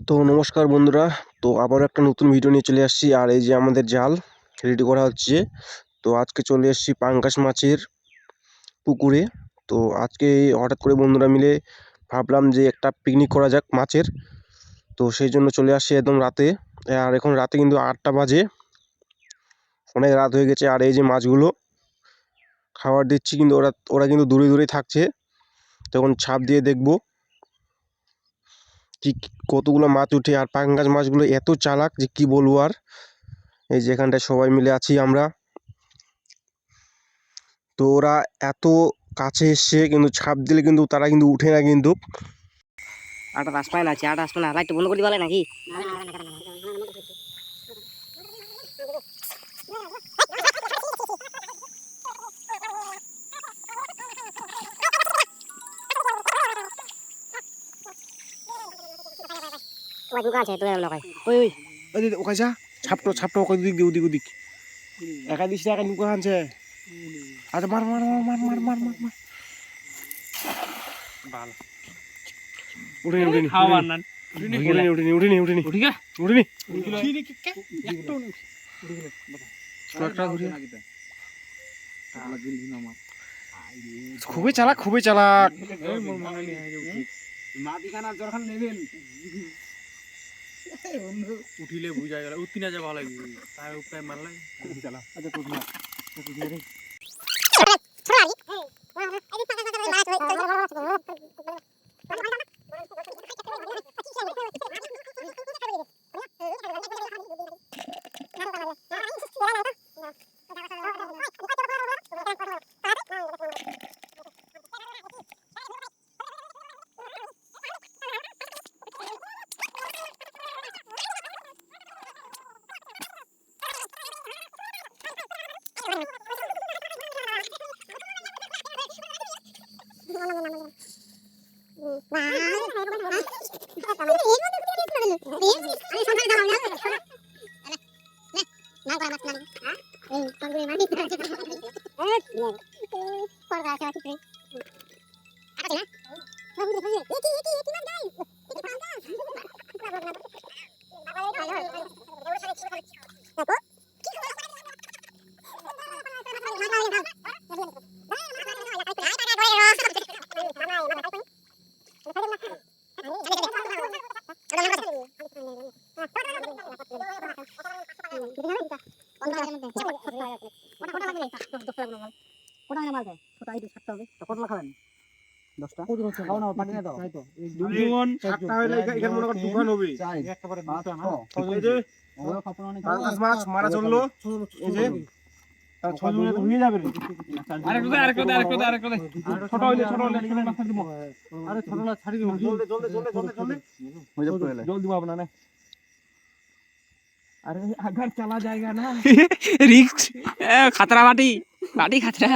তো নমস্কার বন্ধুরা, তো আবার একটা নতুন ভিডিও নিয়ে চলে আসছি। আর এই যে আমাদের জাল রেডি করা হচ্ছে। তো আজকে চলে এসেছি পাঙ্গাস মাছের পুকুরে। তো আজকে হঠাৎ করে বন্ধুরা মিলে ভাবলাম যে একটা পিকনিক করা যাক মাছের। তো সেই জন্য চলে আসছি একদম রাতে। আর এখন রাতে কিন্তু 8টা বাজে, অনেক রাত হয়ে গেছে। আর এই যে মাছগুলো খাবার দিচ্ছি, কিন্তু ওরা কিন্তু দূরে দূরেই থাকছে। তখন ছাপ দিয়ে দেখবো কি কতগুলো মাছ উঠে। আর পাঙ্গাস মাছগুলো এত চালাক যে কি বলবো। আর এই যে এখানটায় সবাই মিলে আছি আমরা। তো ওরা এত কাছে এসছে, কিন্তু ছাপ দিলে কিন্তু তারা কিন্তু উঠে না। কিন্তু আটা রাসপাইন আছে, আটা রাসপাইন লাইট বন্ধ করে দিবালে নাকি? ওই দোকান আছে তুই লাগাই। ওই ওই ওই দিদি ওখানে যা, ছাপটো ছাপটো ওখানে দিক দিয়ে ওদিক ওদিক একা দিস না, একা লুকা আনছে। আচ্ছা মার মার মার মার মার মার মার মার ভালো উঠে উঠে খাওয়ার না উঠে উঠে উঠে উঠে গা উঠে খুবই চালাক, খুবই চালাক। উঠিলে বুঝা গেল উঠি না যে ভালো লাগবে তাই উপায় মারলে চালা। আচ্ছা তো না মারা চললো। खतरा बाटी बाटी खतरा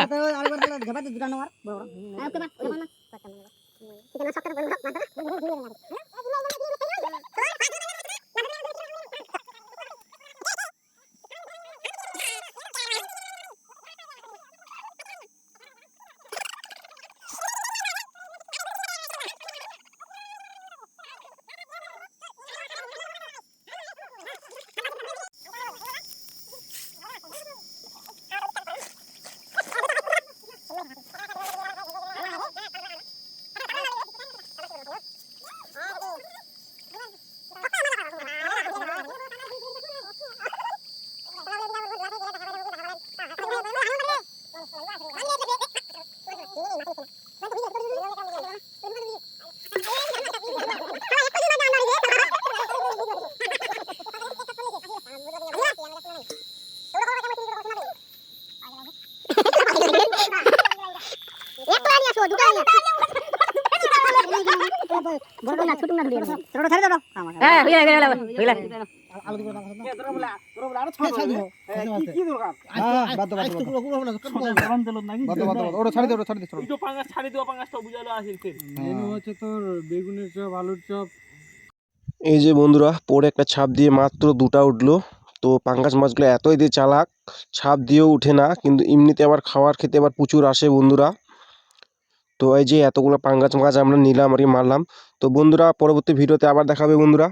এই যে বন্ধুরা পরে একটা ছাপ দিয়ে মাত্র 2টা উঠলো। তো পাঙ্গাস মাছগুলো এতই দিয়ে চালাক, ছাপ দিয়েও উঠে না, কিন্তু এমনিতে আবার খাবার খেতে আবার প্রচুর আসে বন্ধুরা। তো এই যে এতগুলো পাঙ্গাস মাছ আমরা নিলাম আর কি মারলাম। তো বন্ধুরা পরবর্তী ভিডিওতে আবার দেখা হবে বন্ধুরা।